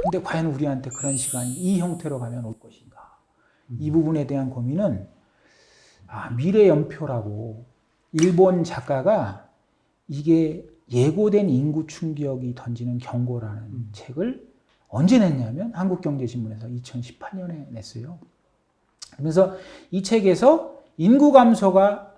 근데 과연 우리한테 그런 시간이 이 형태로 가면 올 것인가? 이 부분에 대한 고민은 미래연표라고 일본 작가가 이게 예고된 인구 충격이 던지는 경고라는 책을 언제 냈냐면 한국경제신문에서 2018년에 냈어요. 그래서 이 책에서 인구 감소가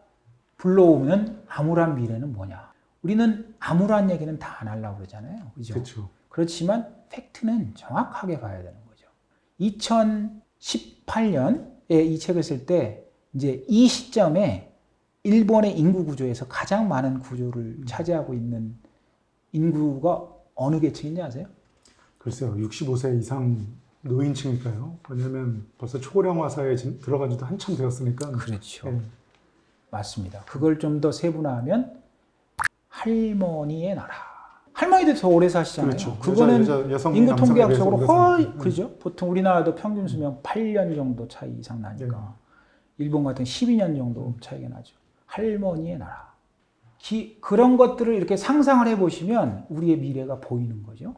불러오면 암울한 미래는 뭐냐? 우리는 암울한 얘기는 다 안 하려고 그러잖아요. 그죠? 그렇죠. 그렇지만 팩트는 정확하게 봐야 되는 거죠. 2018년에 이 책을 쓸 때 이제 이 시점에 일본의 인구 구조에서 가장 많은 구조를 차지하고 있는 인구가 어느 계층인지 아세요? 글쎄요. 65세 이상 노인층일까요? 왜냐하면 벌써 초고령화 사회에 들어간 지도 한참 되었으니까. 그렇죠. 네. 맞습니다. 그걸 좀 더 세분화하면 할머니의 나라. 할머니들 더 오래 사시잖아요. 그렇죠. 그거는 여성, 인구 통계학적으로 거의 그죠? 보통 우리나라도 평균 수명 8년 정도 차이 이상 나니까 일본 같은 12년 정도 차이가 나죠. 할머니의 나라. 그런 것들을 이렇게 상상을 해보시면 우리의 미래가 보이는 거죠.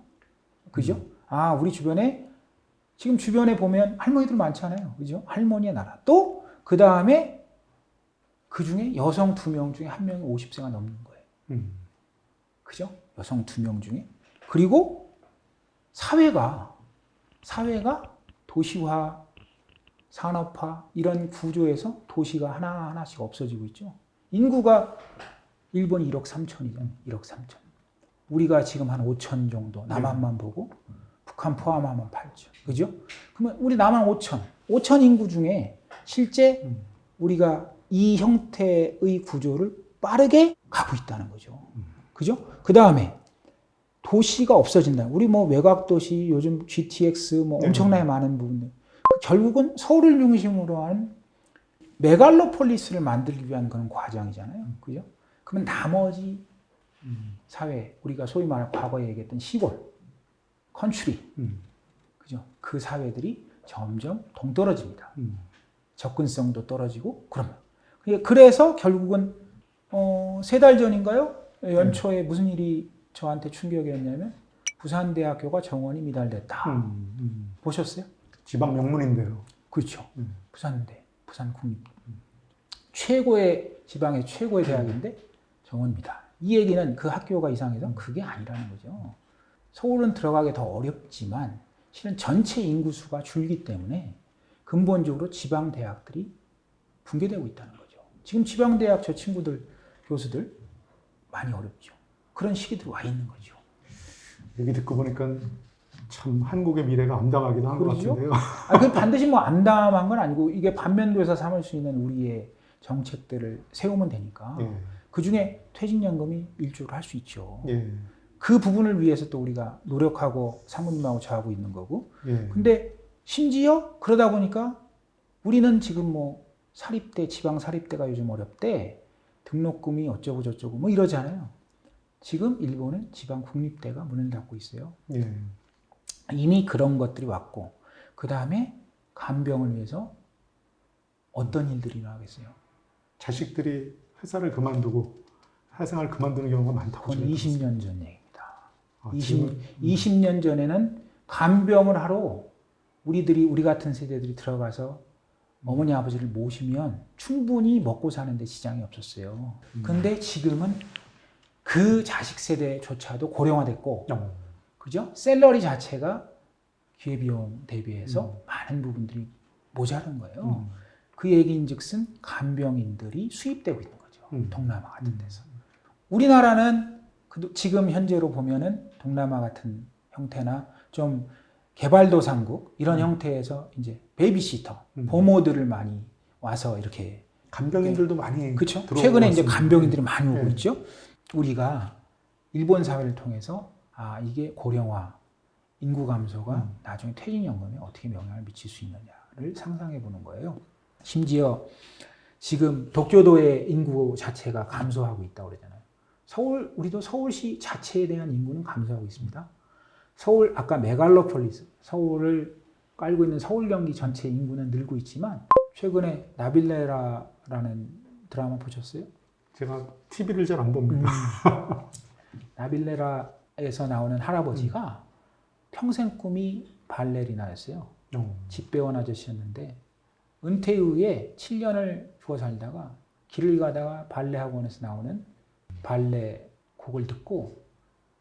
그죠? 우리 주변에 지금 주변에 보면 할머니들 많잖아요. 그죠? 할머니의 나라. 또 그 다음에 그 중에 여성 2명 중에 1명이 50세가 넘는 거예요. 그죠? 여성 2명 중에. 그리고 사회가 도시화, 산업화 이런 구조에서 도시가 하나하나씩 없어지고 있죠. 인구가 일본이 1억 3천이잖아요. 1억 3천. 우리가 지금 한 5천 정도 남한만 보고 북한 포함하면 8천. 그죠? 그러면 우리 남한 5천 인구 중에 실제 우리가 이 형태의 구조를 빠르게 가고 있다는 거죠. 그죠? 그 다음에 도시가 없어진다. 우리 외곽 도시, 요즘 GTX 엄청나게 많은 부분들. 결국은 서울을 중심으로 한 메갈로폴리스를 만들기 위한 그런 과정이잖아요. 그죠? 그러면 나머지 사회, 우리가 소위 말하는 과거에 얘기했던 시골, 컨트리, 그죠? 그 사회들이 점점 동떨어집니다. 접근성도 떨어지고, 그러면. 그래서 결국은, 3달 전인가요? 연초에 무슨 일이 저한테 충격이었냐면, 부산대학교가 정원이 미달됐다. 보셨어요? 지방 명문인데요. 그렇죠. 부산대, 부산국립. 지방의 최고의 대학인데, 정원입니다. 이 얘기는 그 학교가 이상해서 그게 아니라는 거죠. 서울은 들어가기 더 어렵지만 실은 전체 인구수가 줄기 때문에 근본적으로 지방 대학들이 붕괴되고 있다는 거죠. 지금 지방 대학 저 친구들, 교수들 많이 어렵죠. 그런 시기들이 와 있는 거죠. 얘기 듣고 보니까 참 한국의 미래가 암담하기도 한 것 같은데요. 그 반드시 암담한 건 아니고 이게 반면교사 삼을 수 있는 우리의 정책들을 세우면 되니까 그 중에 퇴직연금이 일조를 할 수 있죠. 그 부분을 위해서 또 우리가 노력하고 사모님하고 저하고 있는 거고. 근데 심지어 그러다 보니까 우리는 지금 사립대, 지방 사립대가 요즘 어렵대. 등록금이 어쩌고 저쩌고 이러잖아요. 지금 일본은 지방 국립대가 문을 닫고 있어요. 이미 그런 것들이 왔고, 그 다음에 간병을 위해서 어떤 일들이 일어나겠어요? 자식들이 회사를 그만두고 사회생활을 그만두는 경우가 많다고. 그건 20년 전 얘기입니다. 20년 전에는 간병을 하러 우리 같은 세대들이 들어가서 어머니 아버지를 모시면 충분히 먹고 사는데 지장이 없었어요. 근데 지금은 그 자식 세대조차도 고령화됐고, 그죠? 샐러리 자체가 기회비용 대비해서 많은 부분들이 모자란 거예요. 그 얘기인즉슨 간병인들이 수입되고 있는 거죠. 동남아 같은 데서. 우리나라는 지금 현재로 보면은 동남아 같은 형태나 좀 개발도상국 이런 형태에서 이제 베이비시터, 보모들을 많이 와서 이렇게 간병인들도 많이 그렇죠. 최근에 이제 간병인들이 많이 오고 있죠. 우리가 일본 사회를 통해서 이게 고령화, 인구 감소가 나중에 퇴직연금에 어떻게 영향을 미칠 수 있느냐를 상상해 보는 거예요. 심지어 지금 도쿄도의 인구 자체가 감소하고 있다고 그러잖아요. 우리도 서울시 자체에 대한 인구는 감소하고 있습니다. 아까 메갈로폴리스, 서울을 깔고 있는 서울 경기 전체 인구는 늘고 있지만 최근에 나빌레라라는 드라마 보셨어요? 제가 TV를 잘 안 봅니다. 나빌레라에서 나오는 할아버지가 평생 꿈이 발레리나였어요. 집 배운 아저씨였는데 은퇴 이후에 7년을 죽어 살다가 길을 가다가 발레 학원에서 나오는 발레 곡을 듣고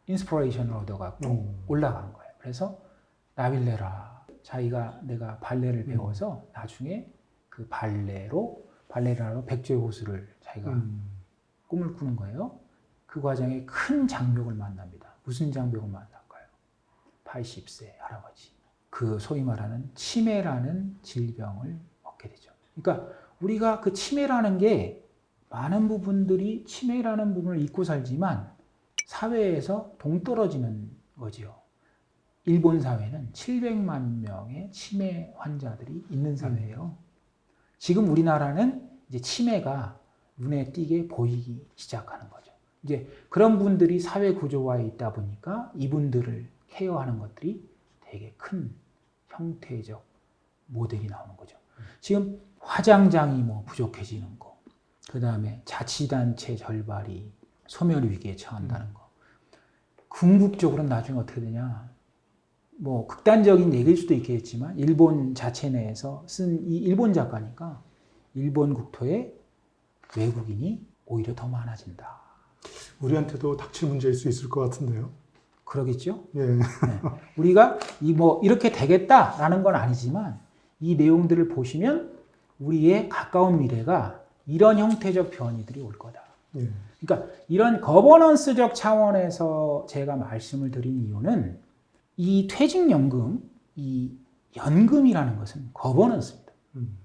인스피레이션을 얻어갖고 올라간 거예요. 그래서 나빌레라 자기가 내가 발레를 배워서 나중에 그 발레리나로 백조의 호수를 자기가 꿈을 꾸는 거예요. 그 과정에 큰 장벽을 만납니다. 무슨 장벽을 만날까요? 80세 할아버지. 그 소위 말하는 치매라는 질병을 얻게 되죠. 그러니까 우리가 그 치매라는 게 많은 부분들이 치매라는 부분을 잊고 살지만 사회에서 동떨어지는 거지요. 일본 사회는 700만 명의 치매 환자들이 있는 사회예요. 지금 우리나라는 이제 치매가 눈에 띄게 보이기 시작하는 거죠. 이제 그런 분들이 사회 구조화에 있다 보니까 이분들을 케어하는 것들이 되게 큰 형태적 모델이 나오는 거죠. 지금 화장장이 뭐 부족해지는 거, 그 다음에 자치단체 절발이 소멸 위기에 처한다는 거. 궁극적으로는 나중에 어떻게 되냐? 뭐 극단적인 얘기일 수도 있겠지만 일본 자체 내에서 쓴 이 일본 작가니까 일본 국토에 외국인이 오히려 더 많아진다. 우리한테도 닥칠 문제일 수 있을 것 같은데요. 그러겠죠? 예. 네. 우리가 이렇게 되겠다라는 건 아니지만 이 내용들을 보시면 우리의 가까운 미래가 이런 형태적 변이들이 올 거다. 예. 그러니까 이런 거버넌스적 차원에서 제가 말씀을 드린 이유는 이 퇴직연금, 이 연금이라는 것은 거버넌스입니다.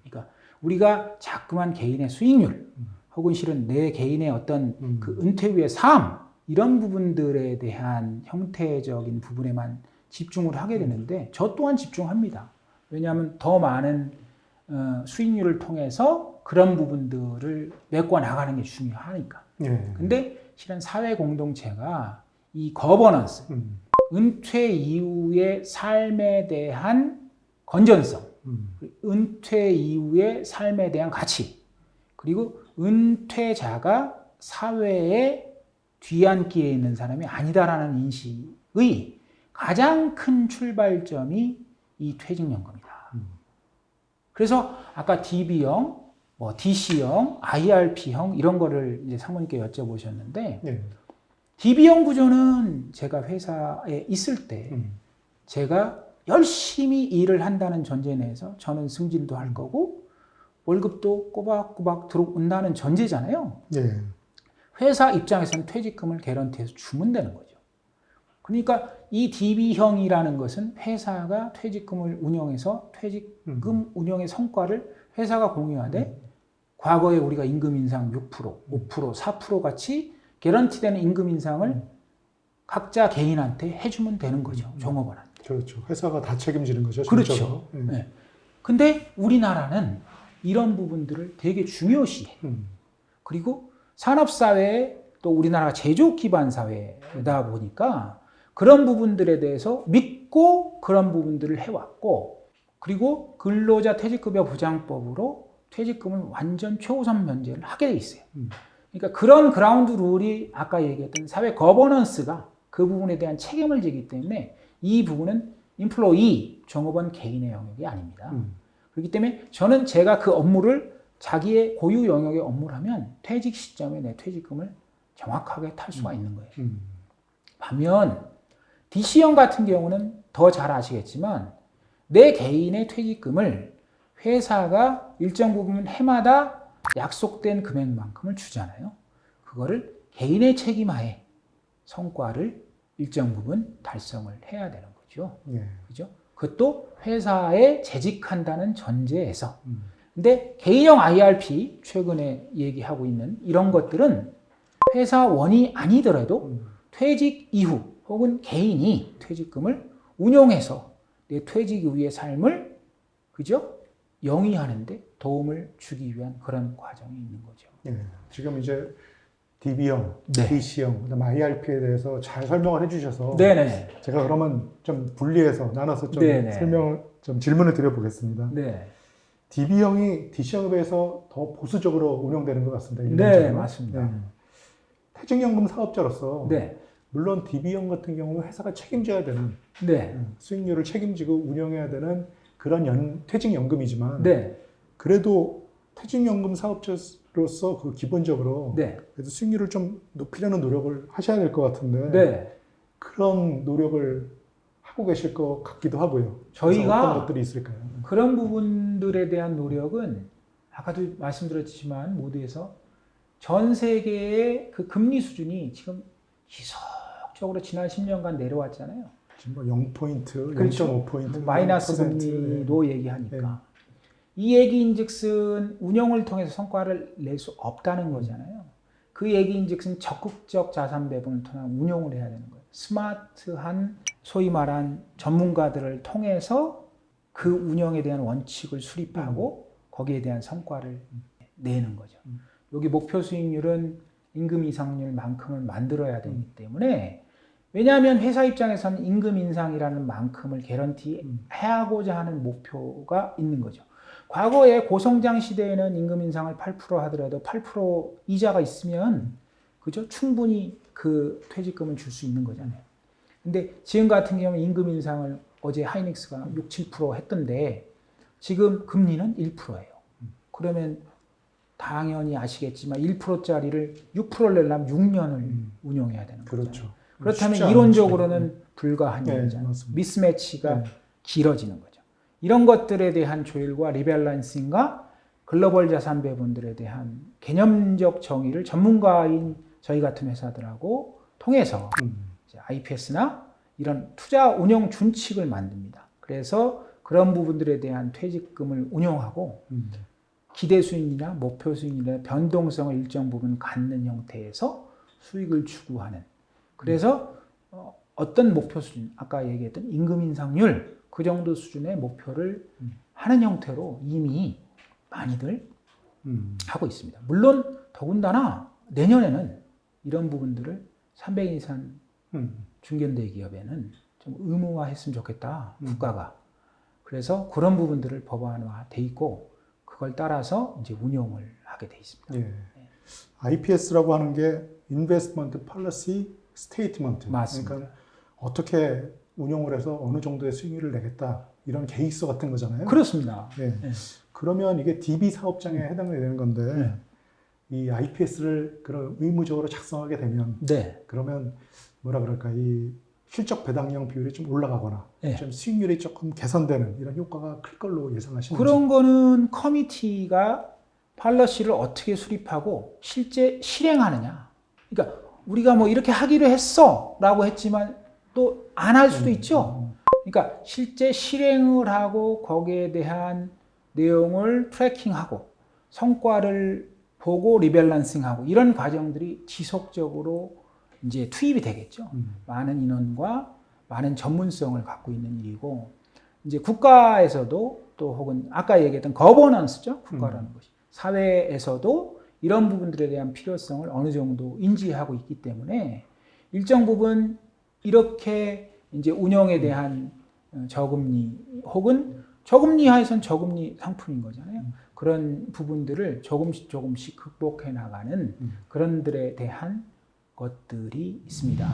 그러니까 우리가 자꾸만 개인의 수익률 혹은 실은 내 개인의 어떤 그 은퇴 후의 삶 이런 부분들에 대한 형태적인 부분에만 집중을 하게 되는데 저 또한 집중합니다. 왜냐하면 더 많은 수익률을 통해서 그런 부분들을 메꿔 나가는 게 중요하니까. 예. 근데 실은 사회 공동체가 이 거버넌스, 은퇴 이후의 삶에 대한 건전성, 은퇴 이후의 삶에 대한 가치, 그리고 은퇴자가 사회에 뒤안기에 있는 사람이 아니다라는 인식의 가장 큰 출발점이 이 퇴직연금이다. 그래서 아까 DB형, 뭐 DC형, IRP형 이런 거를 이제 사모님께 여쭤보셨는데 예. DB형 구조는 제가 회사에 있을 때 제가 열심히 일을 한다는 전제 내에서 저는 승진도 할 거고 월급도 꼬박꼬박 들어온다는 전제잖아요. 예. 회사 입장에서는 퇴직금을 개런티해서 주면 되는 거죠. 그러니까 이 DB형이라는 것은 회사가 퇴직금을 운영해서 퇴직금 운영의 성과를 회사가 공유하되 과거에 우리가 임금 인상 6%, 5%, 4% 같이 개런티되는 임금 인상을 각자 개인한테 해주면 되는 거죠. 종업원한테. 그렇죠. 회사가 다 책임지는 거죠. 그렇죠. 예. 네. 근데 우리나라는 이런 부분들을 되게 중요시해. 그리고 산업사회에 또 우리나라가 제조업 기반 사회다 보니까 그런 부분들에 대해서 믿고 그런 부분들을 해왔고 그리고 근로자 퇴직급여 보장법으로 퇴직금을 완전 최우선 면제를 하게 돼 있어요. 그러니까 그런 그라운드 룰이 아까 얘기했던 사회 거버넌스가 그 부분에 대한 책임을 지기 때문에 이 부분은 인플로이, 종업원 개인의 영역이 아닙니다. 그렇기 때문에 저는 제가 그 업무를 자기의 고유 영역의 업무를 하면 퇴직 시점에 내 퇴직금을 정확하게 탈 수가 있는 거예요. 반면 DC형 같은 경우는 더 잘 아시겠지만 내 개인의 퇴직금을 회사가 일정 부분 해마다 약속된 금액만큼을 주잖아요. 그거를 개인의 책임하에 성과를 일정 부분 달성을 해야 되는 거죠. 예. 그죠? 그것도 회사에 재직한다는 전제에서. 근데 개인형 IRP 최근에 얘기하고 있는 이런 것들은 회사원이 아니더라도 퇴직 이후 혹은 개인이 퇴직금을 운용해서 내 퇴직 이후의 삶을 그죠? 영위하는데 도움을 주기 위한 그런 과정이 있는 거죠. 예. 지금 이제 DB형, 네. DC형, 그다음에 IRP에 대해서 잘 설명을 해주셔서 네네. 제가 그러면 좀 분리해서 나눠서 좀 네네. 설명을 좀 질문을 드려보겠습니다. 네. DB형이 D시형에 비해서 더 보수적으로 운영되는 것 같습니다. 네, 일반적으로. 맞습니다. 네. 퇴직연금 사업자로서 네, 물론 DB형 같은 경우 회사가 책임져야 되는 네, 수익률을 책임지고 운영해야 되는 그런 퇴직연금이지만 네, 그래도 퇴직연금 사업자로서 그 기본적으로 네, 그래도 수익률을 좀 높이려는 노력을 하셔야 될 것 같은데 네. 그런 노력을 하고 계실 것 같기도 하고요. 저희가 그래서 어떤 것들이 있을까요? 그런 부분들에 대한 노력은 아까도 말씀드렸지만 모두에서 전 세계의 그 금리 수준이 지금 지속적으로 지난 10년간 내려왔잖아요. 지금 뭐 0포인트, 그렇죠. 0.5포인트, 마이너스 금리도 얘기하니까 이 얘기인즉슨 운용을 통해서 성과를 낼 수 없다는 거잖아요. 그 얘기인즉슨 적극적 자산 배분을 통한 운용을 해야 되는 거예요. 스마트한 소위 말한 전문가들을 통해서 그 운영에 대한 원칙을 수립하고 거기에 대한 성과를 내는 거죠. 여기 목표 수익률은 임금 이상률만큼을 만들어야 되기 때문에 왜냐하면 회사 입장에서는 임금 인상이라는 만큼을 개런티하고자 하는 목표가 있는 거죠. 과거에 고성장 시대에는 임금 인상을 8% 하더라도 8% 이자가 있으면 그죠? 충분히 그 퇴직금을 줄 수 있는 거잖아요. 근데 지금 같은 경우는 임금 인상을 어제 하이닉스가 6, 7% 했던데 지금 금리는 1%예요. 그러면 당연히 아시겠지만 1%짜리를 6%를 내려면 6년을 운용해야 되는 거죠. 그렇죠. 그렇다면 쉽지 이론적으로는 불가한 네, 일이잖아요. 맞습니다. 미스매치가 네. 길어지는 거죠. 이런 것들에 대한 조율과 리밸런싱과 글로벌 자산 배분들에 대한 개념적 정의를 전문가인 저희 같은 회사들하고 통해서 IPS나 이런 투자 운영 준칙을 만듭니다. 그래서 그런 부분들에 대한 퇴직금을 운용하고 기대 수익이나 목표 수익이나 변동성을 일정 부분 갖는 형태에서 수익을 추구하는. 그래서 어떤 목표 수준, 아까 얘기했던 임금 인상률 그 정도 수준의 목표를 하는 형태로 이미 많이들 하고 있습니다. 물론 더군다나 내년에는 이런 부분들을 300인 이상 중견대 기업에는 좀 의무화했으면 좋겠다, 국가가. 그래서 그런 부분들을 법안화돼 있고 그걸 따라서 이제 운용을 하게 돼 있습니다. 예. IPS라고 하는 게 Investment Policy Statement. 맞습니다. 그러니까 어떻게 운용을 해서 어느 정도의 수익률을 내겠다 이런 계획서 같은 거잖아요. 그렇습니다. 예. 네. 그러면 이게 DB 사업장에 해당이 되는 건데 이 IPS를 그런 의무적으로 작성하게 되면 네. 그러면 뭐라 그럴까 이 실적 배당량 비율이 좀 올라가거나 네. 좀 수익률이 조금 개선되는 이런 효과가 클 걸로 예상하시는지. 그런 거는 커미티가 팔러시를 어떻게 수립하고 실제 실행하느냐. 그러니까 우리가 뭐 이렇게 하기로 했어 라고 했지만 또 안 할 수도 있죠. 그러니까 실제 실행을 하고 거기에 대한 내용을 트래킹하고 성과를 보고 리밸런싱하고 이런 과정들이 지속적으로 이제 투입이 되겠죠. 많은 인원과 많은 전문성을 갖고 있는 일이고 이제 국가에서도 또 혹은 아까 얘기했던 거버넌스죠. 국가라는 것이. 사회에서도 이런 부분들에 대한 필요성을 어느 정도 인지하고 있기 때문에 일정 부분 이렇게 이제 운영에 대한 저금리 혹은 저금리 하에선 저금리 상품인 거잖아요. 그런 부분들을 조금씩 극복해 나가는 그런들에 대한 것들이 있습니다.